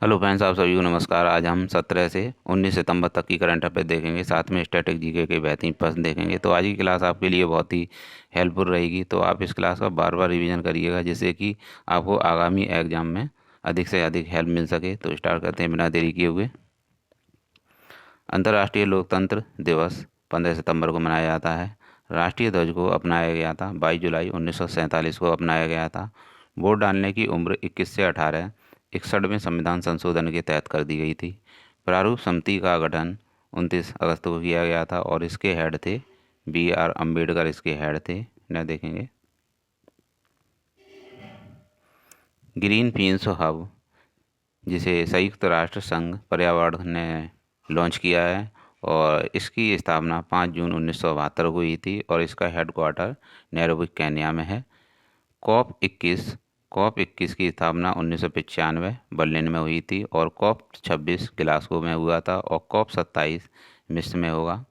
Hello friends, आप सभी को नमस्कार। आज हम 17 से 19 सितंबर तक की करंट अफेयर देखेंगे, साथ में स्टैटिक जीके के बेहतरीन प्रश्न देखेंगे। तो आज की क्लास आपके लिए बहुत ही हेल्पफुल रहेगी, तो आप इस क्लास का बार बार रिवीजन करिएगा, जिससे कि आपको आगामी एग्जाम में अधिक से अधिक हेल्प मिल सके। तो स्टार्ट करते हैं बिना देरी किए हुए। अंतर्राष्ट्रीय लोकतंत्र दिवस 15 सितंबर को मनाया जाता है। राष्ट्रीय ध्वज को अपनाया गया था 22 जुलाई 1947 को अपनाया गया था। वोट डालने की उम्र 21 से 18 61वें संविधान संशोधन के तहत कर दी गई थी। प्रारूप समिति का गठन 29 अगस्त को किया गया था और इसके हेड थे BR अम्बेडकर, इसके हेड थे। न देखेंगे ग्रीन पीस हब, जिसे संयुक्त राष्ट्र संघ पर्यावरण ने लॉन्च किया है, और इसकी स्थापना 5 जून 1972 को हुई थी और इसका हेडक्वार्टर नैरोबी केन्या में है। कॉप 21 की स्थापना 1995 बर्लिन में हुई थी और COP 26 ग्लासगो में हुआ था और COP 27 मिस्र में होगा।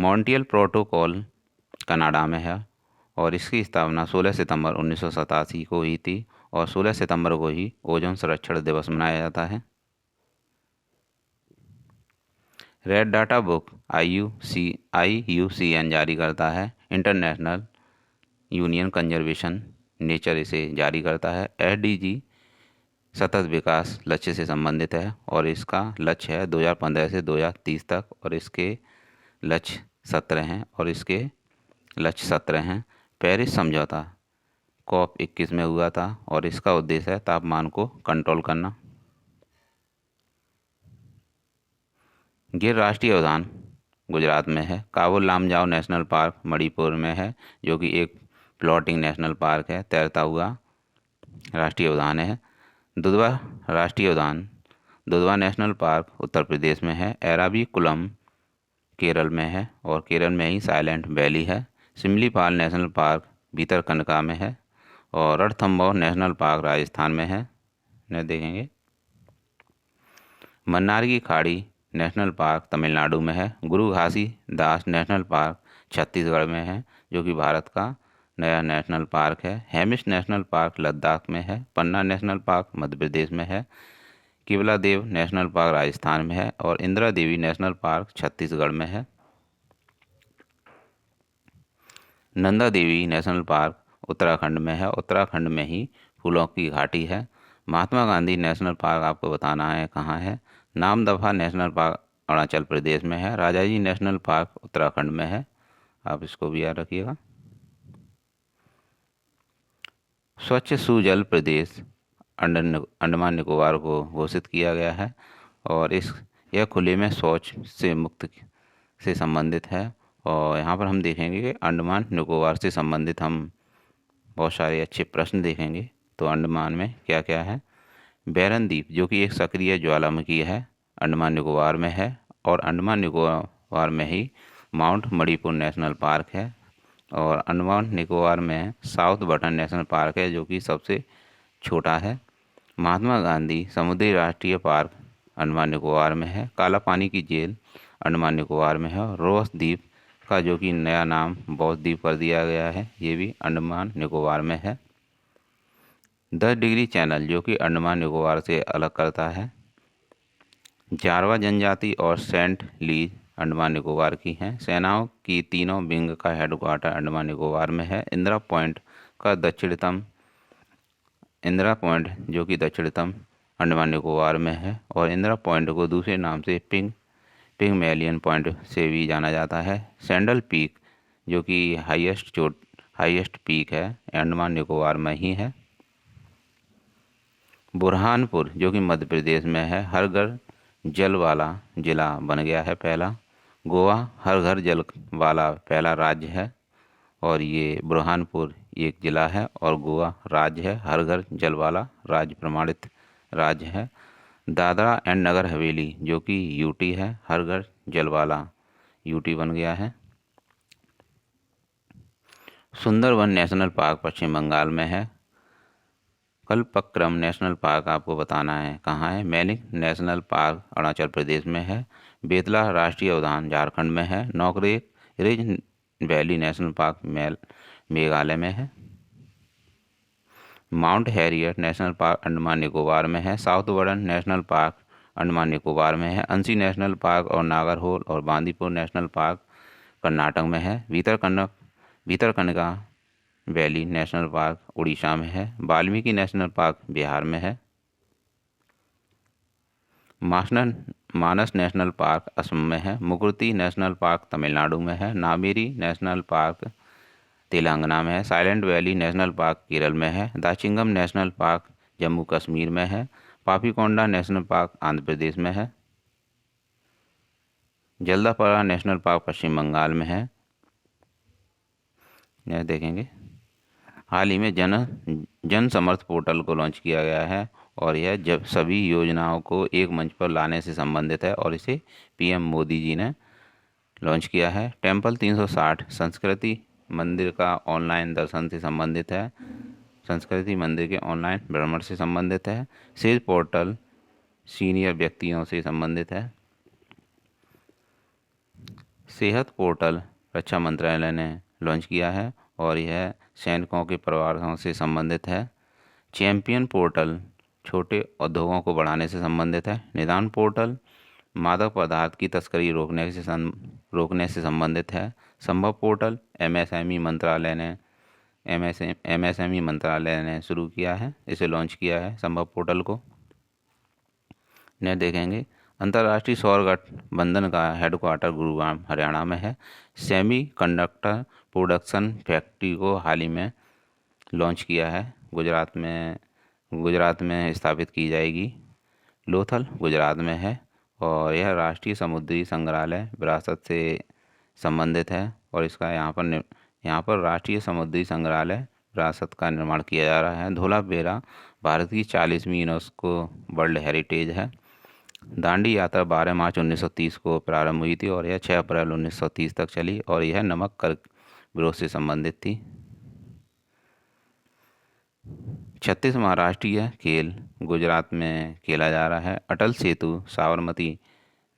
मॉन्ट्रियल प्रोटोकॉल कनाडा में है और इसकी स्थापना 16 सितंबर 1987 को हुई थी और 16 सितंबर को ही ओजोन संरक्षण दिवस मनाया जाता है। रेड डाटा बुक IUCN जारी करता है। इंटरनेशनल यूनियन कंजर्वेशन नेचर इसे जारी करता है। SDG सतत विकास लक्ष्य से संबंधित है और इसका लक्ष्य है 2015 से 2030 तक, और इसके लक्ष्य 17 हैं पेरिस समझौता COP 21 में हुआ था और इसका उद्देश्य है तापमान को कंट्रोल करना। गिर राष्ट्रीय उद्यान गुजरात में है। काबुल लामजाओ नेशनल पार्क मणिपुर में है, जो कि एक फ्लोटिंग नेशनल पार्क है, तैरता हुआ राष्ट्रीय उद्यान है। दुधवा राष्ट्रीय उद्यान दुधवा नेशनल पार्क उत्तर प्रदेश में है। एराविकुलम केरल में है और केरल में ही साइलेंट वैली है। सिमलीपाल नेशनल पार्क भीतरकनिका में है और रणथंभौर नेशनल पार्क राजस्थान में है। न देखेंगे मन्नार की खाड़ी नेशनल पार्क तमिलनाडु में है। गुरु घासीदास नेशनल पार्क छत्तीसगढ़ में है, जो कि भारत का नया नेशनल पार्क है। हेमिश नेशनल पार्क लद्दाख में है। पन्ना नेशनल पार्क मध्य प्रदेश में है। केवला देव नेशनल पार्क राजस्थान में है और इंदिरा देवी नेशनल पार्क छत्तीसगढ़ में है। नंदा देवी नेशनल पार्क उत्तराखंड में है। उत्तराखंड में ही फूलों की घाटी है। महात्मा गांधी नेशनल पार्क आपको बताना है कहाँ है। नामदफा नेशनल पार्क अरुणाचल प्रदेश में है। राजाजी नेशनल पार्क उत्तराखंड में है, आप इसको भी याद रखिएगा। स्वच्छ सुजल प्रदेश अंडमान निकोबार को घोषित किया गया है और यह खुले में शौच से मुक्त से संबंधित है। और यहाँ पर हम देखेंगे कि अंडमान निकोबार से संबंधित हम बहुत सारे अच्छे प्रश्न देखेंगे। तो अंडमान में क्या क्या है। बैरन द्वीप, जो कि एक सक्रिय ज्वालामुखी है, अंडमान निकोबार में है और अंडमान निकोबार में ही माउंट मणिपुर नेशनल पार्क है और अंडमान निकोबार में साउथ बटन नेशनल पार्क है, जो कि सबसे छोटा है। महात्मा गांधी समुद्री राष्ट्रीय पार्क अंडमान निकोबार में है। काला पानी की झील अंडमान निकोबार में है और रोस द्वीप का, जो कि नया नाम बॉस द्वीप कर दिया गया है, ये भी अंडमान निकोबार में है। 10 डिग्री चैनल, जो कि अंडमान निकोबार से अलग करता है। जारवा जनजाति और सेंट लीज अंडमान निकोबार की हैं। सेनाओं की तीनों विंग का हेडक्वार्टर अंडमान निकोबार में है। इंदिरा पॉइंट, जो कि दक्षिणतम अंडमान निकोबार में है और इंदिरा पॉइंट को दूसरे नाम से पिगमेलियन पॉइंट से भी जाना जाता है। सैंडल पीक, जो कि हाईएस्ट पीक है, अंडमान निकोबार में ही है। बुरहानपुर, जो कि मध्य प्रदेश में है, हर घर जल वाला जिला बन गया है पहला। गोवा हर घर जल वाला पहला राज्य है और ये बुरहानपुर एक जिला है और गोवा राज्य है, हर घर जल वाला राज्य प्रमाणित राज्य है। दादरा एंड नगर हवेली, जो कि यूटी है, हर घर जल वाला यूटी बन गया है। सुंदरवन नेशनल पार्क पश्चिम बंगाल में है। कल्पक्रम नेशनल पार्क आपको बताना है कहाँ है। मैनिक नेशनल पार्क अरुणाचल प्रदेश में है। बेतला राष्ट्रीय उद्यान झारखंड में है। Nokrek ridge valley national park Meghalaya में है। Mount Harriet national park Andaman Nicobar में है। साउथ वर्डन नेशनल पार्क अंडमान निकोबार में है। अंशी नेशनल पार्क और नागरहोल और बांदीपुर नेशनल पार्क कर्नाटक में है। Bhitarkanika valley national park Orissa में है। वाल्मीकि नेशनल पार्क बिहार में है। मानस नेशनल पार्क असम में है। मुकुर्ती नेशनल पार्क तमिलनाडु में है। नामेरी नेशनल पार्क तेलंगाना में है। Silent valley national park Kerala में है। दाचिंगम नेशनल पार्क जम्मू कश्मीर में है। पापीकोंडा नेशनल पार्क आंध्र प्रदेश में है। जल्दापारा नेशनल पार्क पश्चिम बंगाल में है। यह देखेंगे हाल ही में जन समर्थ पोर्टल को लॉन्च किया गया है और यह जब सभी योजनाओं को एक मंच पर लाने से संबंधित है और इसे पीएम मोदी जी ने लॉन्च किया है। टेम्पल 360 संस्कृति मंदिर का ऑनलाइन दर्शन से संबंधित है। संस्कृति मंदिर के ऑनलाइन भ्रमण से संबंधित है। सेज पोर्टल सीनियर व्यक्तियों से संबंधित है। सेहत पोर्टल रक्षा मंत्रालय ने लॉन्च किया है और यह सैनिकों के परिवारों से संबंधित है। चैंपियन पोर्टल छोटे उद्योगों को बढ़ाने से संबंधित है। निदान पोर्टल मादक पदार्थ की तस्करी रोकने से संबंधित है। संभव पोर्टल एमएसएमई मंत्रालय ने शुरू किया है, इसे लॉन्च किया है संभव पोर्टल को। ने देखेंगे अंतर्राष्ट्रीय सौर गठबंधन का हेडक्वार्टर गुरुग्राम हरियाणा में है। सेमी कंडक्टर प्रोडक्शन फैक्ट्री को हाल ही में लॉन्च किया है। गुजरात में स्थापित की जाएगी। लोथल गुजरात में है और यह राष्ट्रीय समुद्री संग्रहालय विरासत से संबंधित है और इसका यहाँ पर राष्ट्रीय समुद्री संग्रहालय विरासत का निर्माण किया जा रहा है। धोलावेरा भारत की 40वीं यूनेस्को वर्ल्ड हेरिटेज है। दांडी यात्रा 12 मार्च 1930 को प्रारंभ हुई थी और यह 6 अप्रैल 1930 तक चली और यह नमक कर विरोध से संबंधित थी। 36वां राष्ट्रीय खेल गुजरात में खेला जा रहा है। अटल सेतु साबरमती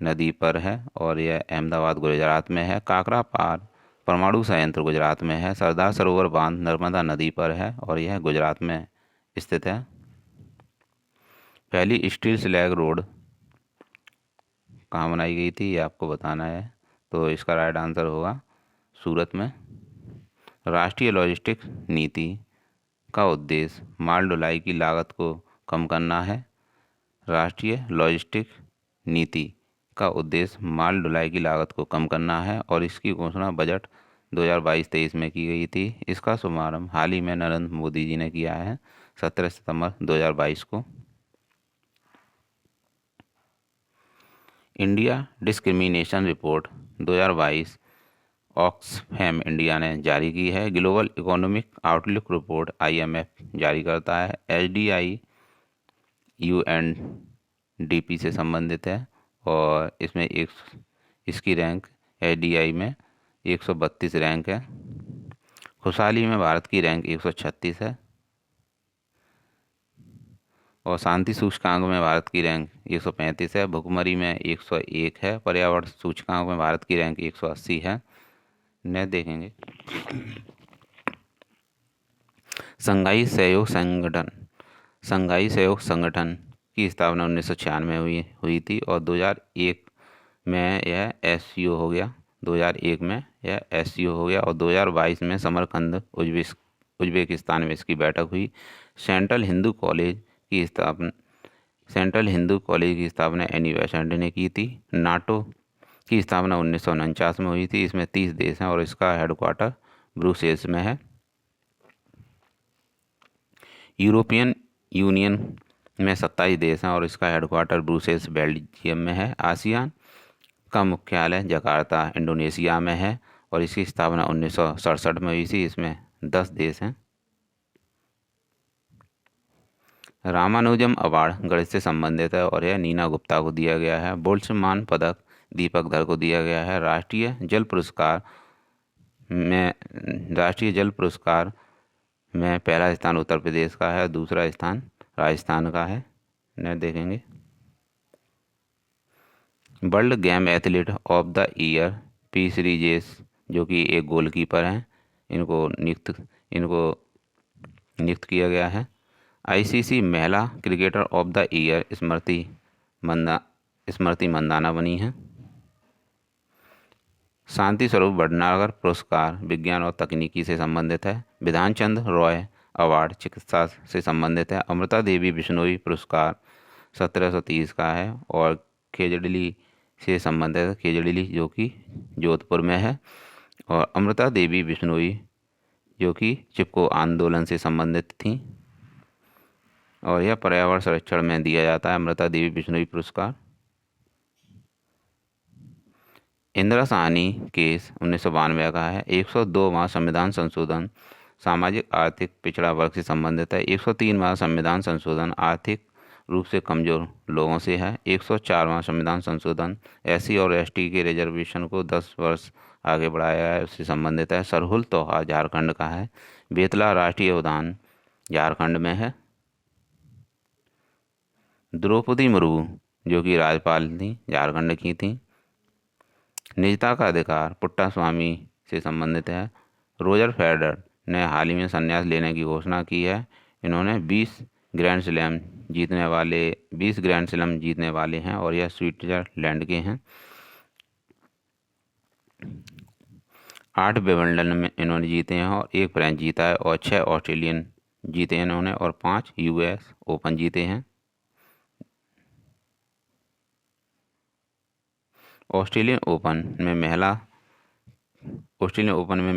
नदी पर है और यह अहमदाबाद गुजरात में है। काकरा पार परमाणु संयंत्र गुजरात में है। सरदार सरोवर बांध नर्मदा नदी पर है और यह गुजरात में स्थित है। पहली स्टील स्लैग रोड कहाँ बनाई गई थी ये आपको बताना है, तो इसका राइट आंसर होगा सूरत में। राष्ट्रीय लॉजिस्टिक्स नीति का उद्देश्य माल ढुलाई की लागत को कम करना है। राष्ट्रीय लॉजिस्टिक्स नीति का उद्देश्य माल ढुलाई की लागत को कम करना है और इसकी घोषणा बजट 2022-23 में की गई थी। इसका शुभारंभ हाल ही में नरेंद्र मोदी जी ने किया है 17 सितंबर 2022 को। India discrimination report 2022 Oxfam India ने जारी की है। Global economic outlook report IMF जारी करता है। SDI UNDP से संबंधित है और इसमें इसकी रैंक SDI में 132 रैंक है। खुशहाली में भारत की रैंक 136 है और शांति सूचकांक में भारत की रैंक 135 है। भुखमरी में 101 है। पर्यावरण सूचकांक में भारत की रैंक 180 है। ने देखेंगे संघाई सहयोग संगठन की स्थापना 1996 में हुई थी और 2001 में यह SCO हो गया। 2001 में यह SCO हो गया और 2022 में समरकंद उज्बेकिस्तान में इसकी बैठक हुई। सेंट्रल हिंदू कॉलेज की स्थापना एनी बेसेंट ने की थी। नाटो की स्थापना 1949 में हुई थी। इसमें 30 देश हैं और इसका हेडक्वार्टर ब्रुसेल्स में है। यूरोपियन यूनियन में 27 देश हैं और इसका हेडक्वार्टर ब्रुसेल्स बेल्जियम में है। आसियान का मुख्यालय जकार्ता इंडोनेशिया में है और इसकी स्थापना 1967 में हुई थी। इसमें 10 देश हैं। रामानुजम अवार्ड गणित से संबंधित है और यह नीना गुप्ता को दिया गया है। बोल्ट्जमान पदक दीपक धर को दिया गया है। राष्ट्रीय जल पुरस्कार में पहला स्थान उत्तर प्रदेश का है, दूसरा स्थान राजस्थान का है। ने देखेंगे world game athlete of the year P सीरीजेस जो कि एक गोलकीपर हैं, इनको नियुक्त किया गया है। आईसीसी महिला क्रिकेटर ऑफ द ईयर स्मृति मंदाना बनी हैं। शांति स्वरूप भटनागर पुरस्कार विज्ञान और तकनीकी से संबंधित है। विधानचंद्र रॉय अवार्ड चिकित्सा से संबंधित है। अमृता देवी बिश्नोई पुरस्कार 1730 का है और खेजड़ली से संबंधित है। खेजड़ली जो कि जोधपुर में है। और अमृता देवी बिश्नोई जो कि चिपको आंदोलन से संबंधित थी और यह पर्यावरण संरक्षण में दिया जाता है अमृता देवी बिश्नोई पुरस्कार। इंदिरा साहनी केस 1992 का है। 102वां संविधान संशोधन सामाजिक आर्थिक पिछड़ा वर्ग से संबंधित है। 103वां संविधान संशोधन आर्थिक रूप से कमजोर लोगों से है। 104वां संविधान संशोधन एससी और एसटी के रिजर्वेशन को 10 वर्ष आगे बढ़ाया है, उससे संबंधित है। सरहुल त्योहार झारखंड का है। बेतला राष्ट्रीय उद्यान झारखंड में है। द्रौपदी मुर्मू जो कि राज्यपाल थी झारखंड की थी। निजता का अधिकार पुट्टा स्वामी से संबंधित है। रोजर फेडरर ने हाल ही में संन्यास लेने की घोषणा की है। इन्होंने 20 ग्रैंड स्लैम जीतने वाले हैं और यह स्विट्जरलैंड के हैं। 8 विंबलडन में इन्होंने जीते हैं और 1 फ्रेंच जीता है और 6 ऑस्ट्रेलियन जीते हैं इन्होंने और 5 यूएस ओपन जीते हैं। ऑस्ट्रेलियन ओपन में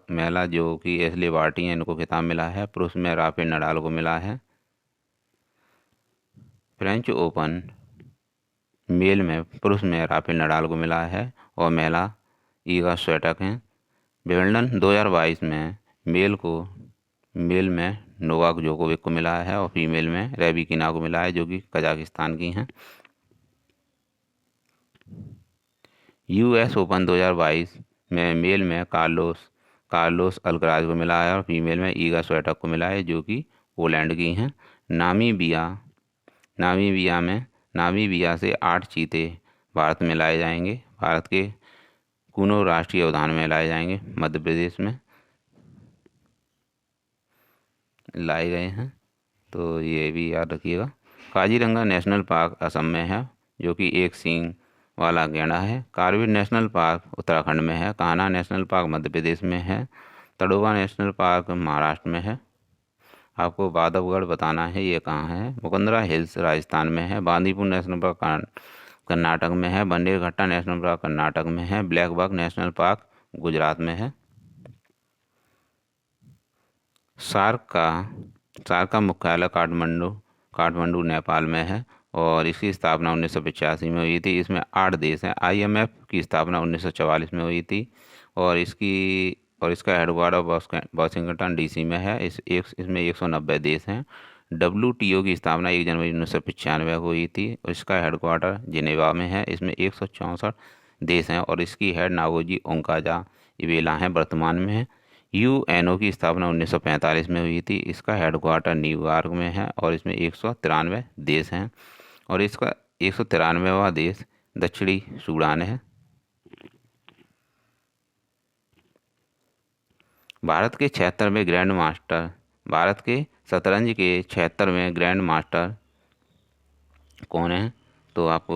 महिला जो कि एशले बार्टी हैं इनको खिताब मिला है। पुरुष में राफेल नडाल को मिला है। फ्रेंच ओपन मेल में पुरुष में राफेल नडाल को मिला है और महिला ईगा स्वीटक हैं। विंबलडन 2022 में मेल में नोवाक जोकोविक को मिला है और फीमेल में रेबिकिना को मिला है जो कि कजाकिस्तान की हैं। यूएस ओपन 2022 में मेल में कार्लोस अल्कराज को मिला है और फीमेल में ईगा स्वीटक को मिला है जो कि पोलैंड की हैं। नामीबिया से 8 चीते भारत में लाए जाएंगे। भारत के कूनो राष्ट्रीय उद्यान में लाए जाएंगे, मध्य प्रदेश में लाए गए हैं, तो ये भी याद रखिएगा। काजीरंगा नेशनल पार्क असम में है जो कि एक सींग वाला गैंडा है। कार्बेट नेशनल पार्क उत्तराखंड में है। कान्हा नेशनल पार्क मध्य प्रदेश में है। तड़ोबा नेशनल पार्क महाराष्ट्र में है। आपको बांधवगढ़ बताना है ये कहाँ है। मुकुंदरा हिल्स राजस्थान में है। बांदीपुर नेशनल पार्क कर्नाटक में है। बंडेरघट्टा नेशनल पार्क कर्नाटक में है। Black buck national park Gujarat में है। सार्क का मुख्यालय काठमांडू नेपाल में है और इसकी स्थापना 1985 में हुई थी। इसमें 8 देश हैं। आईएमएफ की स्थापना 1944 में हुई थी और इसका हेडक्वार्टर वाशिंगटन डीसी में है। इसमें 190 देश हैं। डब्ल्यूटीओ की स्थापना 1 जनवरी 1995 को हुई थी और इसका हेडक्वार्टर जिनेवा में है। इसमें 164 देश हैं और इसकी हेड नागोजी ओंकाजा इवेला हैं, वर्तमान में है। यूएनओ की स्थापना 1945 में हुई थी। इसका हेडक्वार्टर न्यूयॉर्क में है और इसमें 193 देश हैं और इसका 193वां देश दक्षिणी सूडान है। भारत के 76वें ग्रैंड मास्टर कौन हैं, तो आप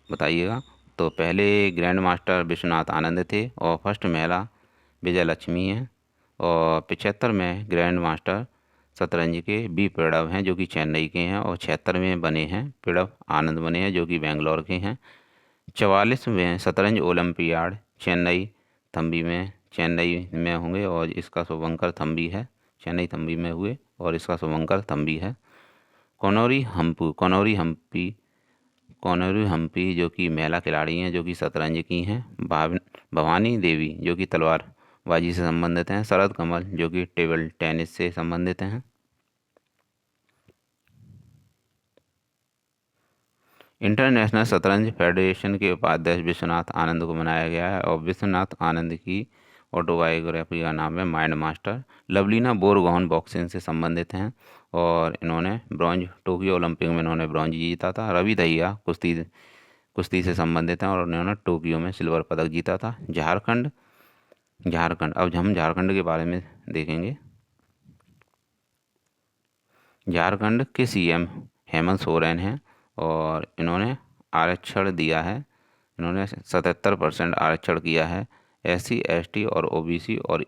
बताइएगा। तो पहले ग्रैंड मास्टर विश्वनाथ आनंद थे और फर्स्ट महिला विजय लक्ष्मी हैं और 75 में ग्रैंड मास्टर शतरंज के बी प्रणव हैं जो कि चेन्नई के हैं और 76 में बने हैं प्रणव आनंद बने हैं जो कि बेंगलोर के हैं। 44वें शतरंज ओलंपियाड चेन्नई में होंगे और इसका शुभंकर थम्बी है। चेन्नई थम्बी में हुए और इसका शुभंकर थम्बी है। कोनोरी हम्पी जो कि महिला खिलाड़ी हैं जो कि शतरंज की हैं। भवानी देवी जो कि तलवारबाजी से संबंधित हैं। शरद कमल जो कि टेबल टेनिस से संबंधित हैं। इंटरनेशनल शतरंज फेडरेशन के उपाध्यक्ष विश्वनाथ आनंद को बनाया गया है और विश्वनाथ आनंद की ऑटोबायोग्राफी का नाम है mind master. Lovlina Borgohain boxing से संबंधित हैं और इन्होंने टोक्यो ओलंपिक में इन्होंने ब्रॉन्ज जीता था। रवि दहिया कुश्ती से संबंधित हैं और उन्होंने टोक्यो में सिल्वर पदक जीता था। झारखंड अब हम झारखंड के बारे में देखेंगे। झारखंड के सीएम हेमंत सोरेन हैं और इन्होंने आरक्षण दिया है। इन्होंने 77% आरक्षण किया है SC ST और OBC और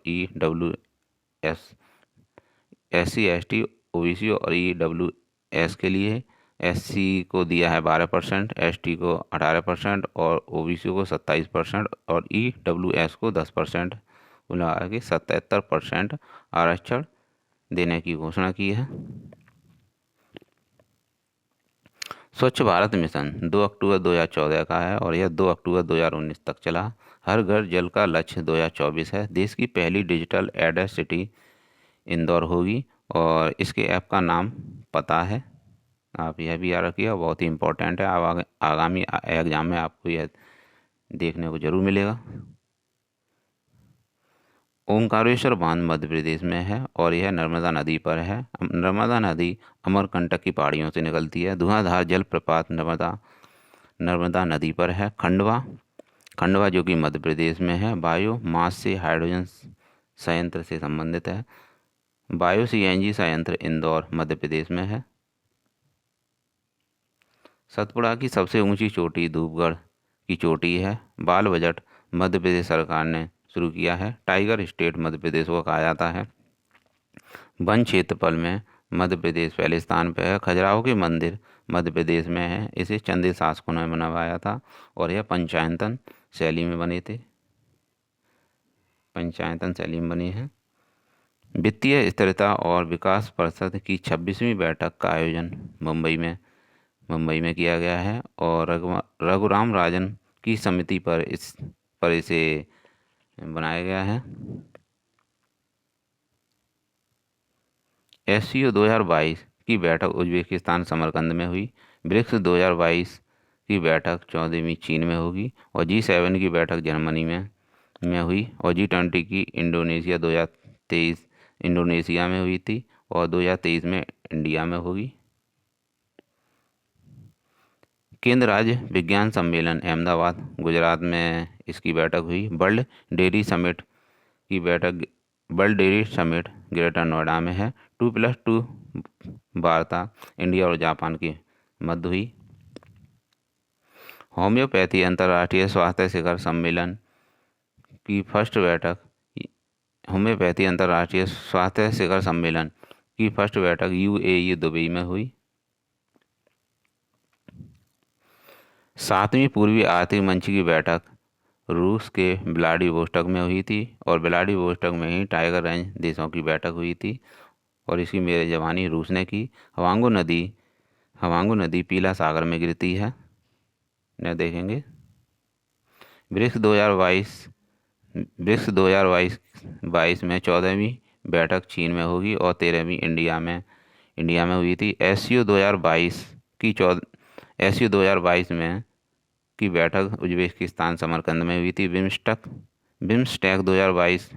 SC ST OBC और EWS के लिए। SC को दिया है 12%, ST को 18% और OBC को 27% और EWS को 10%, मिला के 77% आरक्षण देने की घोषणा की है। स्वच्छ भारत मिशन 2 अक्टूबर 2014 का है और यह 2 अक्टूबर 2019 तक चला। हर घर जल का लक्ष्य 2024 है। देश की पहली डिजिटल एडेड सिटी इंदौर होगी और इसके ऐप का नाम पता है। आप यह भी याद रखिए, बहुत ही इम्पोर्टेंट है। आगामी एग्जाम में आपको यह देखने को जरूर मिलेगा। ओंकारेश्वर बांध मध्य प्रदेश में है और यह नर्मदा नदी पर है। नर्मदा नदी अमरकंटक की पहाड़ियों से निकलती है। धुआंधार जलप्रपात नर्मदा नदी पर है। खंडवा जो कि मध्य प्रदेश में है, बायो मास से हाइड्रोजन संयंत्र से संबंधित है। बायो CNG संयंत्र इंदौर मध्य प्रदेश में है। सतपुड़ा की सबसे ऊंची चोटी धूपगढ़ की चोटी है। बाल बजट मध्य प्रदेश सरकार ने शुरू किया है। टाइगर स्टेट मध्य प्रदेश को कहा जाता है। वन क्षेत्रफल में मध्य प्रदेश पहले स्थान पर है। खजुराहो के मंदिर मध्य प्रदेश में है। इसे चंदेल शासकों ने बनवाया था और यह पंचायतन शैली में बने थे। पंचायतन शैली में बने हैं। वित्तीय स्थिरता और विकास परिषद की 26वीं बैठक का आयोजन मुंबई में किया गया है और रघुराम राजन की समिति पर इसे बनाया गया है। SCO 2022 की बैठक उज्बेकिस्तान समरकंद में हुई। ब्रिक्स 2022 की बैठक 14वीं चीन में होगी और G7 की बैठक जर्मनी में हुई और G20 की इंडोनेशिया 2023 इंडोनेशिया में हुई थी और 2023 में इंडिया में होगी। केंद्र राज्य विज्ञान सम्मेलन अहमदाबाद गुजरात में इसकी बैठक हुई। World dairy summit greater Noida में है। 2+2 वार्ता इंडिया और जापान की मध्य हुई। होम्योपैथी अंतर्राष्ट्रीय स्वास्थ्य शिखर सम्मेलन की फर्स्ट बैठक UAE दुबई में हुई। 7वीं पूर्वी आर्थिक मंच की बैठक रूस के व्लादिवोस्टोक में हुई थी और व्लादिवोस्टोक में ही टाइगर रेंज देशों की बैठक हुई थी और इसकी मेजबानी रूस ने की। हवांगू नदी पीला सागर में गिरती है। न देखेंगे। ब्रिक्स 2022 में 14वीं बैठक चीन में होगी और 13वीं इंडिया में हुई थी। SCO 2022 में की बैठक उज्बेकिस्तान समरकंद में हुई थी। बिम्स्टेक 2022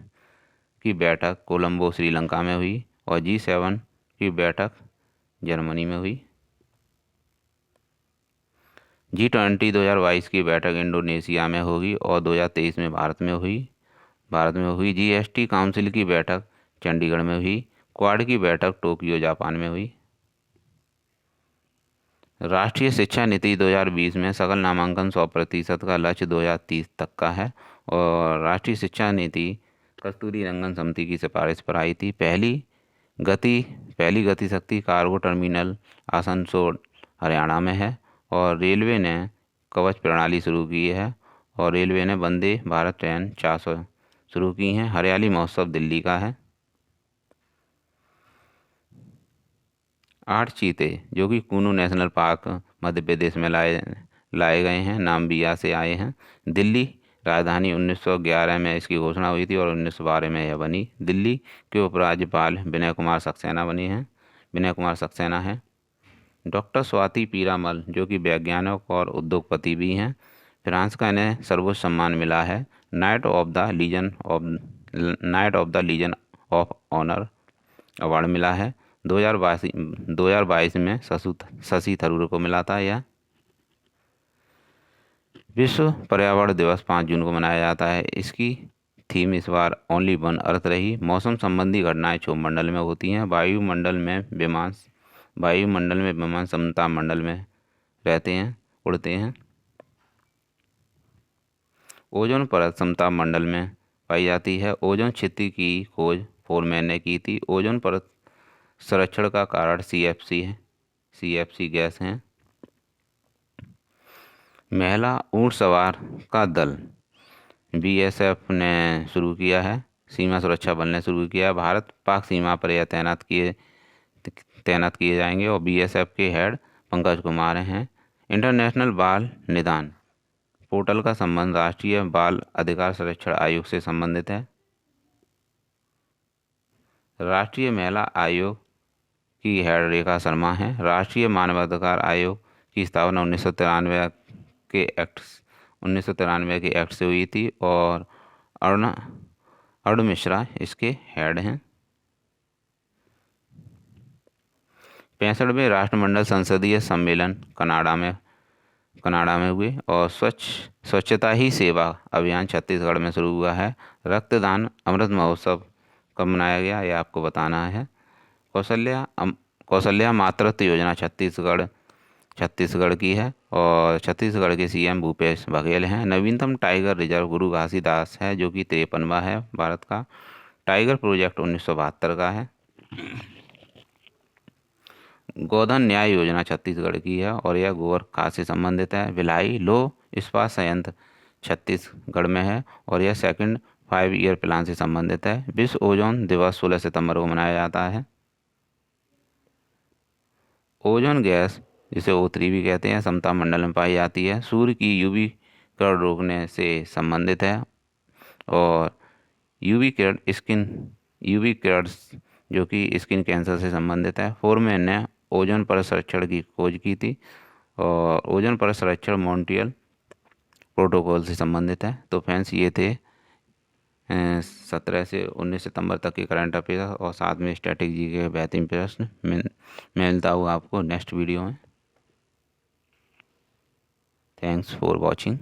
की बैठक कोलंबो श्रीलंका में हुई और G7 की बैठक जर्मनी में हुई। G20 2022 की बैठक इंडोनेशिया में होगी और 2023 में भारत में हुई। GST काउंसिल की बैठक चंडीगढ़ में हुई। क्वाड की बैठक टोक्यो जापान में हुई। राष्ट्रीय शिक्षा नीति 2020 में सकल नामांकन 100% का लक्ष्य 2030 तक का है और राष्ट्रीय शिक्षा नीति कस्तूरी रंगन समिति की सिफारिश पर आई थी। पहली गति शक्ति कार्गो टर्मिनल आसनसोल हरियाणा में है और रेलवे ने कवच प्रणाली शुरू की है और रेलवे ने वंदे भारत ट्रेन 400 शुरू की हैं। हरियाली महोत्सव दिल्ली का है। 8 चीते जो कि कूनू नेशनल पार्क मध्य प्रदेश में लाए गए हैं, नाम्बिया से आए हैं। दिल्ली राजधानी 1911 में इसकी घोषणा हुई थी और 1912 में यह बनी। दिल्ली के उपराज्यपाल विनय कुमार सक्सेना है। डॉक्टर स्वाति पीरामल जो कि वैज्ञानिक और उद्योगपति भी हैं। फ्रांस का इन्हें सर्वोच्च सम्मान मिला है, knight of the legion of honour award मिला है। 2022 में शशि थरूर को मिला था यह। विश्व पर्यावरण दिवस 5 जून को मनाया जाता है। इसकी थीम इस बार ओनली वन अर्थ रही। मौसम संबंधी घटनाएं क्षोभमंडल में होती हैं। वायुमंडल में विमान वायुमंडल में विमान समताप मंडल में रहते हैं, उड़ते हैं। ओजोन परत समताप मंडल में पाई जाती है। ओजोन क्षति की खोज फोरमैन ने की थी। ओजोन परत संरक्षण का कारण सीएफसी है, सीएफसी गैस है। महिला ऊंट सवार का दल बीएसएफ ने शुरू किया है। सीमा सुरक्षा बल ने शुरू किया है। भारत पाक सीमा पर यह तैनात किए जाएंगे और बीएसएफ के हेड पंकज कुमार हैं। इंटरनेशनल बाल निदान पोर्टल का संबंध राष्ट्रीय बाल अधिकार संरक्षण आयोग से संबंधित है। राष्ट्रीय महिला आयोग की हेड रेखा शर्मा है। राष्ट्रीय मानवाधिकार आयोग की स्थापना 1993 के एक्ट से हुई थी और अरुण मिश्रा इसके हेड हैं। 65वें राष्ट्रमंडल संसदीय सम्मेलन कनाडा में हुए और स्वच्छता ही सेवा अभियान छत्तीसगढ़ में शुरू हुआ है। रक्तदान अमृत महोत्सव कब मनाया गया यह आपको बताना है। कौशल्या मातृत्व योजना छत्तीसगढ़ की है और छत्तीसगढ़ के सीएम भूपेश बघेल हैं। नवीनतम टाइगर रिजर्व गुरु घासीदास है जो कि 53वां है भारत का। टाइगर प्रोजेक्ट 1972 का है। गोधन न्याय योजना छत्तीसगढ़ की है और यह गोबर खाद से संबंधित है। भिलाई लो इस्पात संयंत्र छत्तीसगढ़ में है और यह सेकंड 5 ईयर प्लान से संबंधित है। विश्व ओजोन दिवस 16 सितंबर को मनाया जाता है। ओजोन गैस जिसे O3 भी कहते हैं समताप मंडल में पाई जाती है। सूर्य की यूवी किरण रोकने से संबंधित है और यूवी किरण जो कि स्किन कैंसर से संबंधित है। फोरमैन ने ओजोन परत संरक्षण की खोज की थी और ओजोन परत संरक्षण मॉन्ट्रियल प्रोटोकॉल से संबंधित है। तो फ्रेंड्स ये थे 17 से 19 सितंबर तक के करंट अफेयर और साथ में स्टैटिक जी के बेहतरीन प्रश्न मिलता हूँ आपको नेक्स्ट वीडियो में। Thanks for watching.